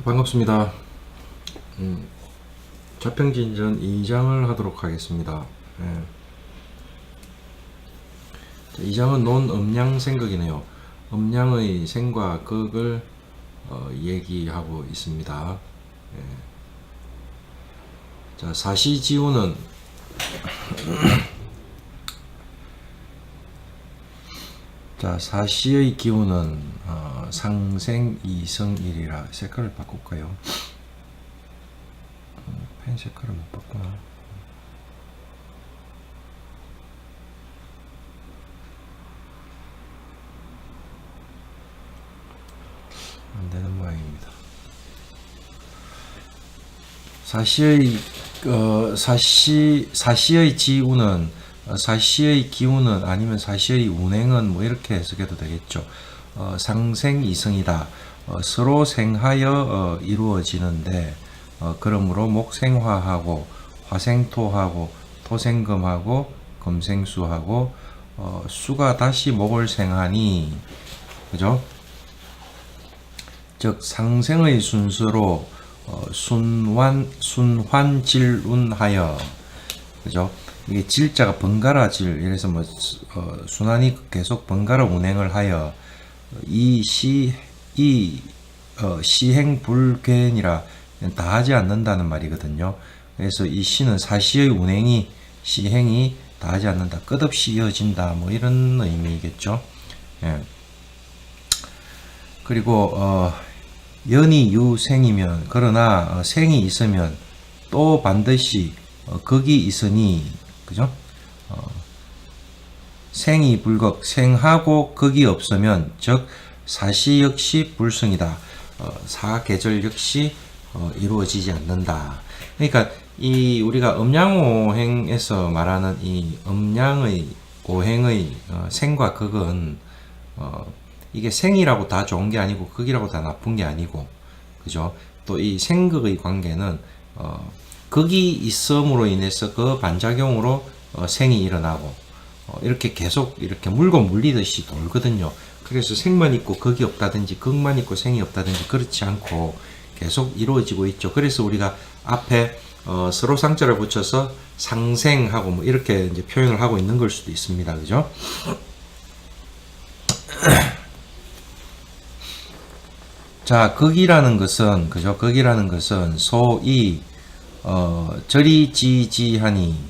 반갑습니다. 자평진전 2장을 하도록 하겠습니다. 2장은 논음양생극이네요. 음양의 생과 극을 얘기하고 있습니다. 자, 사시지우는 자, 사시의 기운은 상생이성일이라. 색깔을 바꿀까요? 펜 색깔을 못 바꾸나? 안 되는 모양입니다. 사시의 지우는 사시의 기운은 아니면 사시의 운행은 뭐 이렇게 해석해도 되겠죠. 상생이성이다. 서로 생하여 이루어지는데 그러므로 목생화하고 화생토하고 토생금하고 금생수하고 수가 다시 목을 생하니, 그죠? 즉 상생의 순서로 순환질운하여, 그죠? 이게 질자가 번갈아 질, 이래서 뭐 순환이 계속 번갈아 운행을 하여 시행불견이라 다 하지 않는다는 말이거든요. 그래서 이 시는 사시의 운행이 시행이 다 하지 않는다, 끝없이 이어진다, 뭐 이런 의미겠죠. 예. 그리고 연이 유생이면, 그러나 생이 있으면 또 반드시 극이 있으니, 그죠? 생이 불극, 생하고 극이 없으면 즉 사시 역시 불성이다. 사계절 역시 이루어지지 않는다. 그러니까 이 우리가 음양오행에서 말하는 이 음양의 오행의 생과 극은 이게 생이라고 다 좋은 게 아니고 극이라고 다 나쁜 게 아니고, 그죠? 또 이 생극의 관계는 극이 있음으로 인해서 그 반작용으로 생이 일어나고 이렇게 계속 이렇게 물고 물리듯이 돌거든요. 그래서 생만 있고 극이 없다든지 극만 있고 생이 없다든지 그렇지 않고 계속 이루어지고 있죠. 그래서 우리가 앞에 서로 상자를 붙여서 상생하고 뭐 이렇게 이제 표현을 하고 있는 걸 수도 있습니다. 그죠? 자, 극이라는 것은, 그죠? 극이라는 것은 소위 절이지지하니,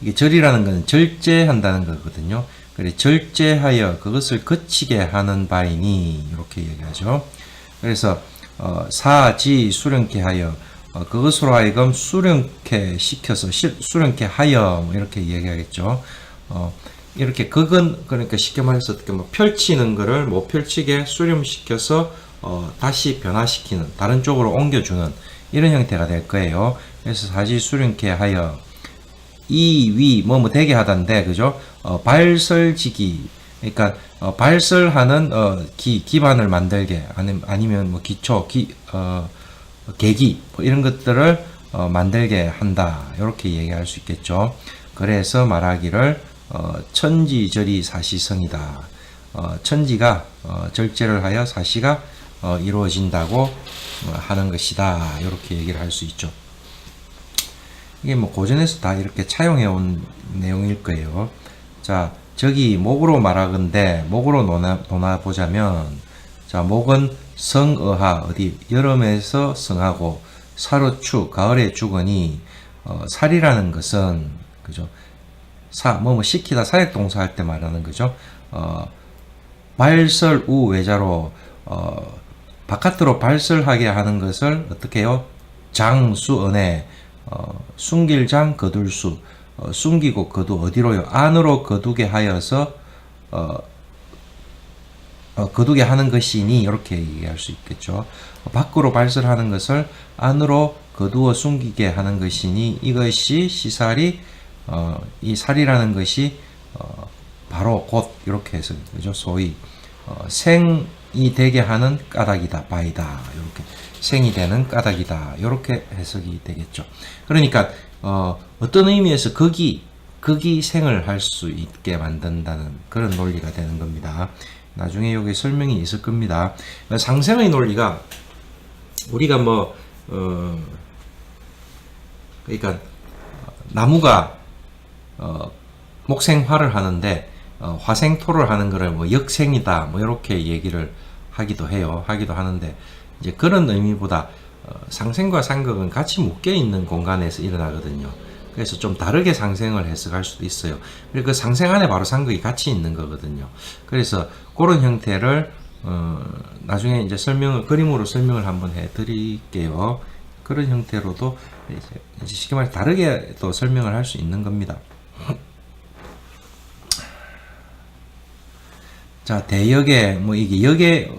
이게 절이라는 것은 절제한다는 거거든요. 그래, 절제하여 그것을 그치게 하는 바이니, 이렇게 얘기하죠. 그래서 사지 수령케 하여 그것으로 하여금 수령케 시켜서 수령케 하여 뭐 이렇게 얘기하겠죠. 이렇게 극은 그러니까 쉽게 말해서 어떻게 뭐 펼치는 거를 못 펼치게 수렴시켜서 다시 변화시키는, 다른 쪽으로 옮겨주는 이런 형태가 될 거예요. 그래서 사지 수령케 하여 이위 뭐 되게 하던데, 그죠? 발설지기, 그러니까 발설하는 기반을 만들게, 아니면 뭐 기초 계기 뭐 이런 것들을 만들게 한다, 이렇게 얘기할 수 있겠죠. 그래서 말하기를 천지절이 사시성이다. 천지가 절제를 하여 사시가 이루어진다고 하는 것이다, 이렇게 얘기를 할 수 있죠. 이게 뭐 고전에서 다 이렇게 차용해 온 내용일 거예요. 자, 저기 목으로 말하건대 목으로 논아 보자면, 자, 목은 성어하, 어디 여름에서 성하고 사로추, 가을에 죽으니, 살이라는 것은, 그죠? 뭐 시키다, 사역동사 할 때 말하는 거죠. 발설 우외자로 바깥으로 발설하게 하는 것을 어떻게 해요? 장수언에 숨길장 거둘수, 숨기고 거두 어디로요? 안으로 거두게 하여서 거두게 하는 것이니, 이렇게 얘기할 수 있겠죠. 밖으로 발설하는 것을 안으로 거두어 숨기게 하는 것이니, 이것이 시살이 이 살이라는 것이 바로 곧, 이렇게 해서, 그죠? 소위 생이 되게 하는 까닭이다, 바이다, 이렇게 생이 되는 까닭이다, 이렇게 해석이 되겠죠. 그러니까 어떤 의미에서 극이 생을 할 수 있게 만든다는 그런 논리가 되는 겁니다. 나중에 여기 설명이 있을 겁니다. 상생의 논리가 우리가 그러니까 나무가 목생화를 하는데 화생토를 하는 거를 뭐 역생이다 뭐 이렇게 얘기를 하기도 해요. 하기도 하는데 이제 그런 의미보다 상생과 상극은 같이 묶여 있는 공간에서 일어나거든요. 그래서 좀 다르게 상생을 해석할 수도 있어요. 그리고 그 상생 안에 바로 상극이 같이 있는 거거든요. 그래서 그런 형태를 나중에 이제 그림으로 설명을 한번 해드릴게요. 그런 형태로도 이제 쉽게 말해 다르게 또 설명을 할 수 있는 겁니다. 자, 대역의 이게 역의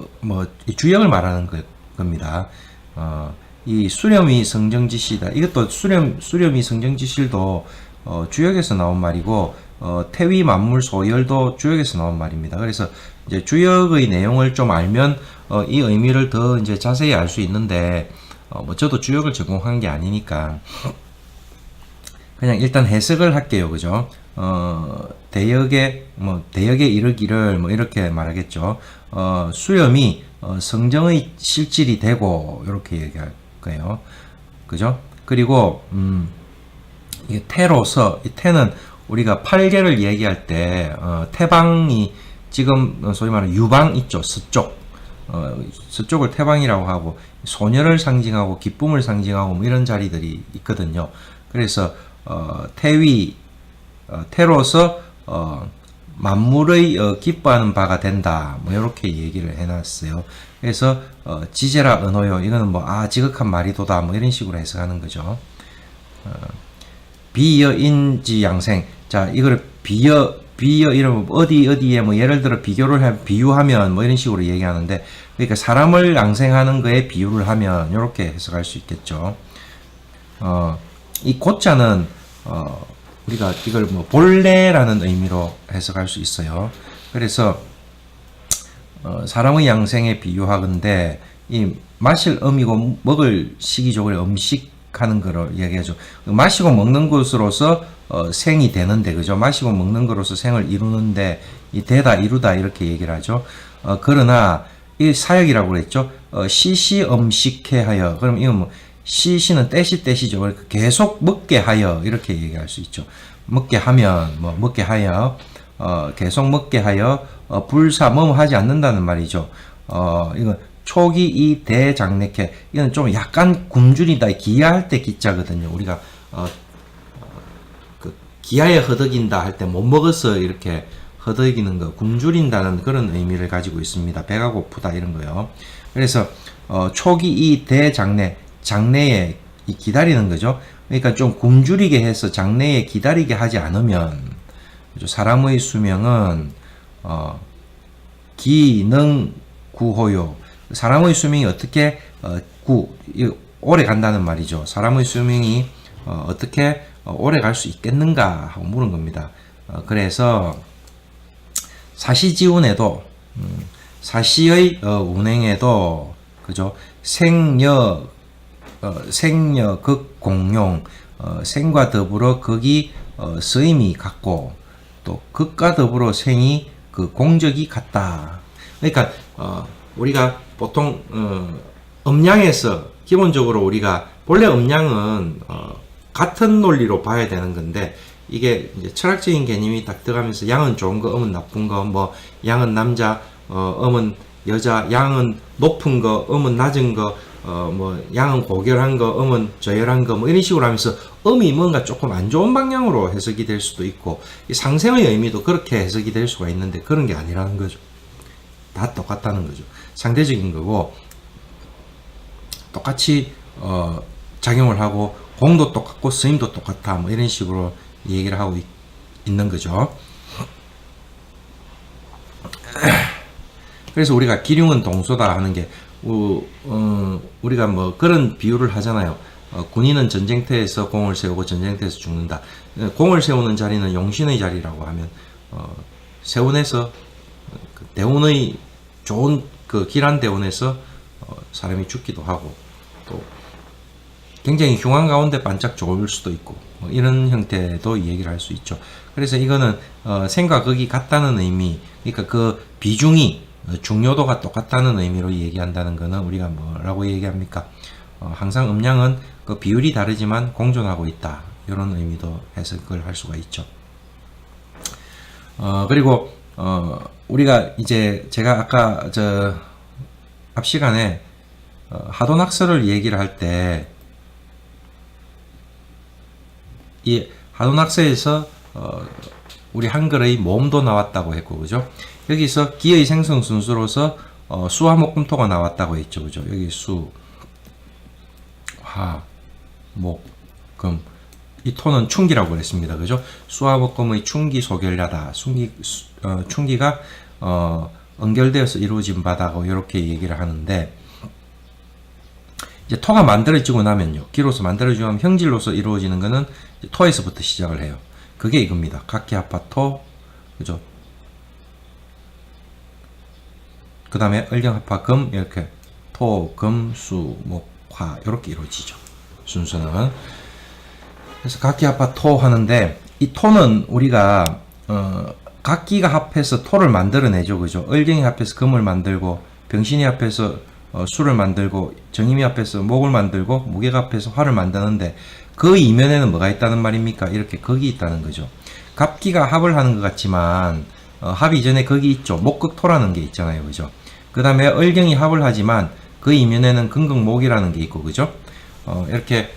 주역을 말하는 겁니다. 이 수렴이 성정지시다. 이것도 수렴이 성정지실도 주역에서 나온 말이고 태위 만물 소열도 주역에서 나온 말입니다. 그래서 이제 주역의 내용을 좀 알면 이 의미를 더 이제 자세히 알 수 있는데 저도 주역을 전공한 게 아니니까 그냥 일단 해석을 할게요. 그죠? 대역에 이르기를 이렇게 말하겠죠. 수렴이 성정의 실질이 되고 이렇게 얘기할 거예요. 그죠? 그리고 이게 태로서 이 태는 우리가 팔계를 얘기할 때 태방이 지금 소위 말하는 유방 있죠. 서쪽. 서쪽을 태방이라고 하고 소녀를 상징하고 기쁨을 상징하고 뭐 이런 자리들이 있거든요. 그래서 태로서 만물의 기뻐하는 바가 된다. 뭐 이렇게 얘기를 해놨어요. 그래서 지제라 은호요. 이거는 지극한 말이도다. 뭐 이런 식으로 해석하는 거죠. 비여인지 양생. 자, 이거를 비여 이러면 어디에 예를 들어 비유하면 이런 식으로 얘기하는데, 그러니까 사람을 양생하는 거에 비유를 하면 이렇게 해석할 수 있겠죠. 이 고자는 우리가 이걸 본래라는 의미로 해석할 수 있어요. 그래서 사람의 양생에 비유하건대 이 마실 음이고 먹을 식이족을 음식하는 거를 얘기하죠. 마시고 먹는 것으로서 생이 되는데, 그죠? 마시고 먹는 것으로서 생을 이루는데 이 되다 이루다 이렇게 얘기를 하죠. 그러나 이 사역이라고 그랬죠. 시시 음식해 하여. 그럼 이건 시시는 때시죠. 계속 먹게 하여 이렇게 얘기할 수 있죠. 먹게 하면 먹게 하여 계속 먹게 하여 불사 하지 않는다는 말이죠. 이건 초기 이 대장내케, 이건 좀 약간 굶주리다. 기야할 때 기자거든요. 우리가 그 기야에 허덕인다 할 때 못 먹어서 이렇게 허덕이는 거, 굶주린다는 그런 의미를 가지고 있습니다. 배가 고프다 이런 거요. 그래서 초기 이 대장내, 장래에 기다리는 거죠. 그러니까 좀 굶주리게 해서 장래에 기다리게 하지 않으면, 사람의 수명은 기능 구호요. 사람의 수명이 어떻게 오래 간다는 말이죠. 사람의 수명이 어떻게 오래 갈 수 있겠는가 하고 물은 겁니다. 그래서 사시지운에도 사시의 운행에도, 그죠? 생여 극공용, 생과 더불어 극이 쓰임이 같고, 또 극과 더불어 생이 그 공적이 같다. 그러니까 우리가 보통 음양에서 기본적으로 우리가 본래 음양은 같은 논리로 봐야 되는 건데, 이게 이제 철학적인 개념이 딱 들어가면서 양은 좋은 거, 음은 나쁜 거, 양은 남자, 음은 여자, 양은 높은 거, 음은 낮은 거, 양은 고결한 거, 음은 저열한 거, 이런 식으로 하면서 음이 뭔가 조금 안 좋은 방향으로 해석이 될 수도 있고, 이 상생의 의미도 그렇게 해석이 될 수가 있는데, 그런 게 아니라는 거죠. 다 똑같다는 거죠. 상대적인 거고, 똑같이 작용을 하고, 공도 똑같고 스님도 똑같다. 이런 식으로 얘기를 하고 있는 거죠. 그래서 우리가 기륭은 동소다 하는 게, 우리가 그런 비유를 하잖아요. 군인은 전쟁터에서 공을 세우고 전쟁터에서 죽는다. 공을 세우는 자리는 용신의 자리라고 하면, 세운에서 대운의 좋은 길한 대운에서 사람이 죽기도 하고, 또 굉장히 흉한 가운데 반짝 좋을 수도 있고, 이런 형태도 얘기를 할 수 있죠. 그래서 이거는 생과 극이 같다는 의미, 그러니까 그 비중이 중요도가 똑같다는 의미로 얘기한다는 것은 우리가 뭐라고 얘기합니까? 항상 음량은 그 비율이 다르지만 공존하고 있다. 이런 의미도 해석을 할 수가 있죠. 그리고 우리가 이제 제가 아까 앞 시간에 하도낙서를 얘기를 할 때 이 하도낙서에서 우리 한글의 모음도 나왔다고 했고, 그죠? 여기서 기의 생성 순수로서 수화 목금토가 나왔다고 했죠, 그죠? 여기 수, 화, 목, 금. 이 토는 충기라고 그랬습니다, 그죠? 수화 목금의 충기 소결야다. 충기가 연결되어서 이루어진 바다고 이렇게 얘기를 하는데, 이제 토가 만들어지고 나면요, 기로서 만들어지고 나면 형질로서 이루어지는 것은 토에서부터 시작을 해요. 그게 이겁니다. 각기합화토, 그죠? 그 다음에 을경합화금, 이렇게 토, 금, 수, 목, 화 이렇게 이루어지죠. 순서는. 그래서 각기합화토 하는데, 이 토는 우리가 각기가 합해서 토를 만들어내죠, 그죠? 을경이 합해서 금을 만들고, 병신이 합해서 수를 만들고, 정임이 합해서 목을 만들고, 무게가 합해서 화를 만드는데, 그 이면에는 뭐가 있다는 말입니까? 이렇게 거기 있다는 거죠. 갑기가 합을 하는 것 같지만 합 이전에 거기 있죠. 목극토라는 게 있잖아요, 그죠? 그 다음에 을경이 합을 하지만 그 이면에는 금극목이라는 게 있고, 그죠? 이렇게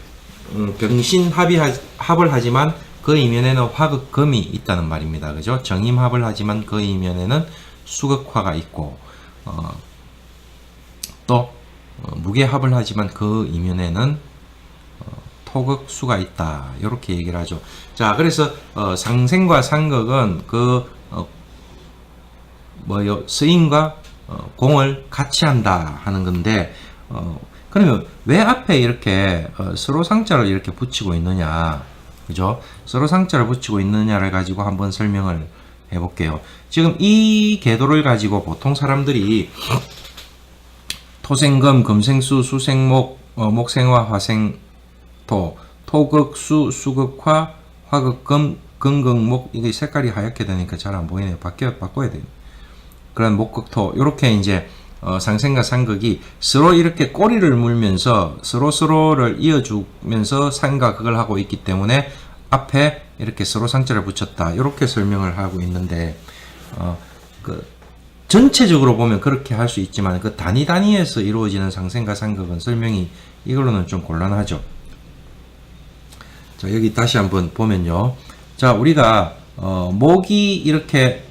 병신 합을 하지만 그 이면에는 화극금이 있다는 말입니다, 그죠? 정임 합을 하지만 그 이면에는 수극화가 있고, 또 무게 합을 하지만 그 이면에는 토극수가 있다. 이렇게 얘기를 하죠. 자, 그래서 상생과 상극은 스인과 공을 같이 한다 하는 건데, 그러면 왜 앞에 이렇게 서로 상자를 이렇게 붙이고 있느냐, 그죠? 서로 상자를 붙이고 있느냐를 가지고 한번 설명을 해볼게요. 지금 이 궤도를 가지고 보통 사람들이 토생금, 금생수, 수생목, 목생화, 화생 토극수, 수극화, 화극금, 금극목. 이게 색깔이 하얗게 되니까 잘 안 보이네요. 바꿔야 돼요. 그런 목극토. 요렇게 이제 상생과 상극이 서로 이렇게 꼬리를 물면서 서로를 이어주면서 상과 극을 하고 있기 때문에 앞에 이렇게 서로 상자를 붙였다. 이렇게 설명을 하고 있는데, 전체적으로 보면 그렇게 할 수 있지만 그 단위에서 이루어지는 상생과 상극은 설명이 이걸로는 좀 곤란하죠. 자, 여기 다시 한번 보면요. 자, 우리가 목이 이렇게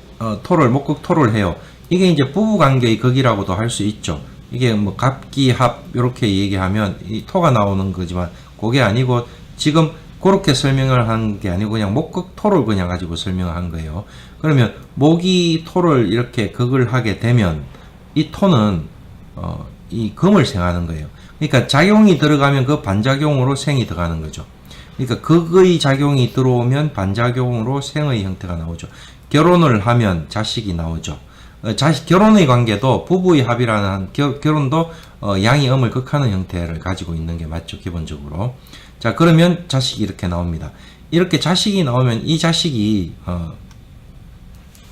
목극토를 해요. 이게 이제 부부관계의 극이라고도 할 수 있죠. 이게 뭐 갑기합 이렇게 얘기하면 이 토가 나오는 거지만 그게 아니고 지금 그렇게 설명을 한 게 아니고 그냥 목극토를 그냥 가지고 설명을 한 거예요. 그러면 목이 토를 이렇게 극을 하게 되면 이 토는 이 금을 생하는 거예요. 그러니까 작용이 들어가면 그 반작용으로 생이 들어가는 거죠. 그러니까 극의 작용이 들어오면 반작용으로 생의 형태가 나오죠. 결혼을 하면 자식이 나오죠. 결혼의 관계도 부부의 합이라는 결혼도 양이 음을 극하는 형태를 가지고 있는 게 맞죠, 기본적으로. 자, 그러면 자식이 이렇게 나옵니다. 이렇게 자식이 나오면 이 자식이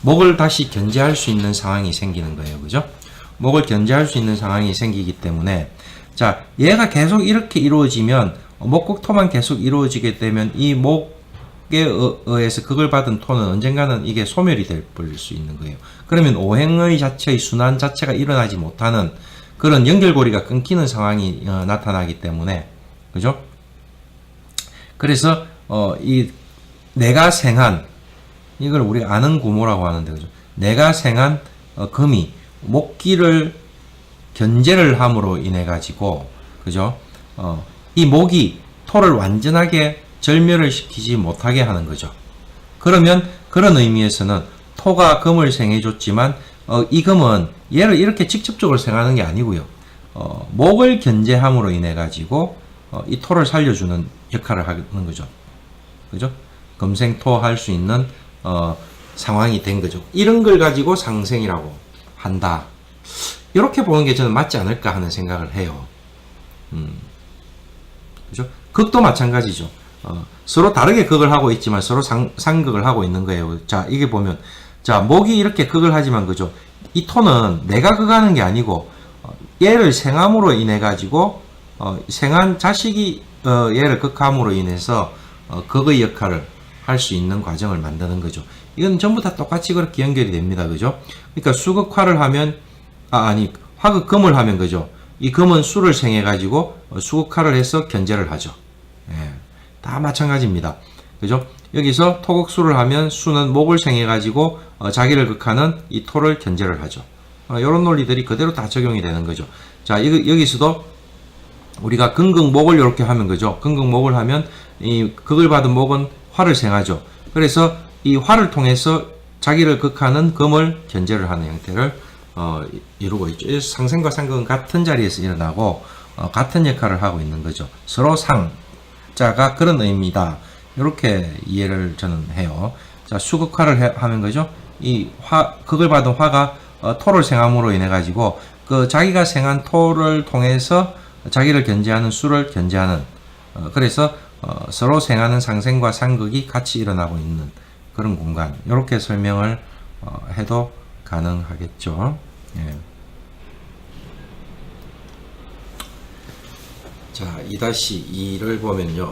목을 다시 견제할 수 있는 상황이 생기는 거예요, 그죠? 목을 견제할 수 있는 상황이 생기기 때문에, 자, 얘가 계속 이렇게 이루어지면 목극토만 계속 이루어지게 되면 이 목에 의해서 극을 받은 토는 언젠가는 이게 소멸이 될 수 있는 거예요. 그러면 오행의 자체의 순환 자체가 일어나지 못하는 그런 연결고리가 끊기는 상황이 나타나기 때문에, 그죠? 그래서 이 내가 생한, 이걸 우리가 아는 구모라고 하는데, 그죠? 내가 생한 금이 목기를 견제를 함으로 인해 가지고, 그죠? 이 목이 토를 완전하게 절멸을 시키지 못하게 하는 거죠. 그러면 그런 의미에서는 토가 금을 생해줬지만 이 금은 얘를 이렇게 직접적으로 생하는 게 아니고요. 목을 견제함으로 인해 가지고 이 토를 살려주는 역할을 하는 거죠. 그죠? 금생토 할 수 있는 상황이 된 거죠. 이런 걸 가지고 상생이라고 한다. 이렇게 보는 게 저는 맞지 않을까 하는 생각을 해요. 그죠? 극도 마찬가지죠. 서로 다르게 극을 하고 있지만 서로 상극을 하고 있는 거예요. 자, 이게 보면, 자, 목이 이렇게 극을 하지만, 그죠? 이 토는 내가 그가는 게 아니고 얘를 생함으로 인해 가지고 생한 자식이 얘를 극함으로 인해서 그의 역할을 할 수 있는 과정을 만드는 거죠. 이건 전부 다 똑같이 그렇게 연결이 됩니다. 그죠? 그러니까 수극화를 하면 화극금을 하면 그죠? 이 금은 수를 생해 가지고 수극화를 해서 견제를 하죠. 예, 다 마찬가지입니다. 그죠? 여기서 토극수를 하면 수는 목을 생해 가지고 자기를 극하는 이 토를 견제를 하죠. 이런 논리들이 그대로 다 적용이 되는 거죠. 자, 여기서도 우리가 근극목을 이렇게 하면 그죠? 근극목을 하면 이 극을 받은 목은 화를 생하죠. 그래서 이 화를 통해서 자기를 극하는 금을 견제를 하는 형태를 이루고 있죠. 상생과 상극은 같은 자리에서 일어나고 같은 역할을 하고 있는 거죠. 서로 상자가 그런 의미다. 이렇게 이해를 저는 해요. 자, 수극화를 하면 그죠? 이 극을 받은 화가 토를 생함으로 인해 가지고 그 자기가 생한 토를 통해서 자기를 견제하는 수를 견제하는 그래서 서로 생하는 상생과 상극이 같이 일어나고 있는 그런 공간. 이렇게 설명을 해도 가능하겠죠. 예. 자, 2-2를 보면요.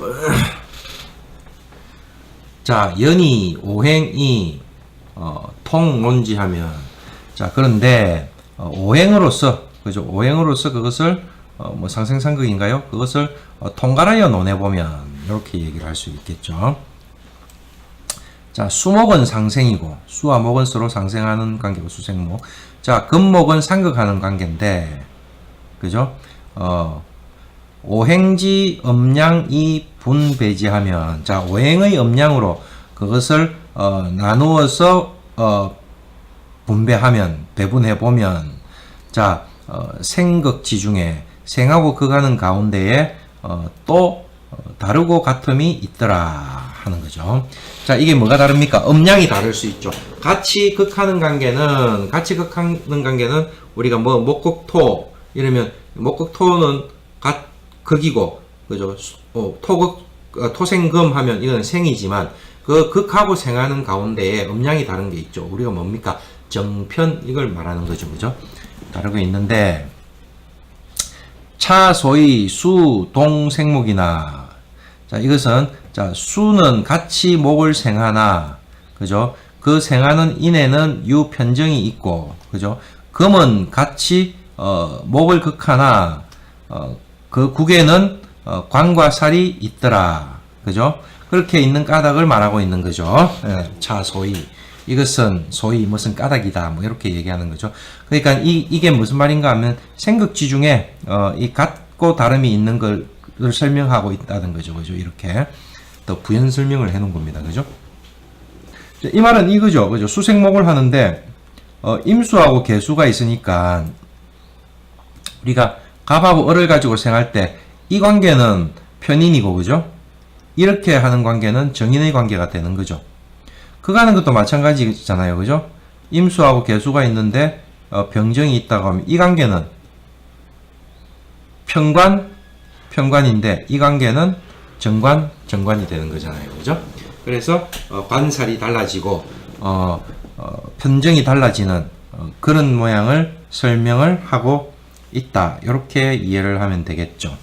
자, 연이, 오행이, 통론지하면, 자, 그런데, 오행으로서, 그죠? 오행으로서 그것을, 뭐, 상생상극인가요? 그것을, 통괄하여 논해보면, 이렇게 얘기를 할 수 있겠죠. 자, 수목은 상생이고, 수와 목은 서로 상생하는 관계고, 수생목. 자, 금목은 상극하는 관계인데, 그죠? 오행지 음양이 분배지하면, 자, 오행의 음양으로 그것을 나누어서 분배하면, 배분해보면, 자, 생극지 중에 생하고 극하는 가운데에 또 다르고 같음이 있더라 하는 거죠. 자, 이게 뭐가 다릅니까? 음양이 다를 수 있죠. 같이 극하는 관계는 우리가 뭐 목극토 이러면 목극토는 극이고, 그죠? 토생금 하면 이건 생이지만, 그 극하고 생하는 가운데에 음양이 다른 게 있죠. 우리가 뭡니까? 정편, 이걸 말하는 거죠. 그죠? 다르고 있는데, 차, 소위, 수, 동, 생목이나, 자, 이것은, 자, 수는 같이 목을 생하나, 그죠? 그 생하는 인에는 유편정이 있고, 그죠? 금은 같이, 목을 극하나, 그 국에는 관과 살이 있더라. 그죠? 그렇게 있는 까닭을 말하고 있는 거죠. 예, 차, 소위. 이것은 소위 무슨 까닭이다. 뭐 이렇게 얘기하는 거죠. 그러니까 이게 무슨 말인가 하면 생극지 중에 이 같고 다름이 있는 걸 설명하고 있다는 거죠. 그죠? 이렇게 또 부연 설명을 해 놓은 겁니다. 그죠? 이 말은 이거죠. 그죠? 수생목을 하는데 임수하고 개수가 있으니까 우리가 갑하고 을을 가지고 생할 때 이 관계는 편인이고, 그죠? 이렇게 하는 관계는 정인의 관계가 되는 거죠. 그가는 것도 마찬가지잖아요. 그죠? 임수하고 개수가 있는데 병정이 있다고 하면 이 관계는 편관인데 이 관계는 정관이 되는 거잖아요. 그죠? 그래서 관살이 달라지고 편정이 달라지는 그런 모양을 설명을 하고 있다. 이렇게 이해를 하면 되겠죠.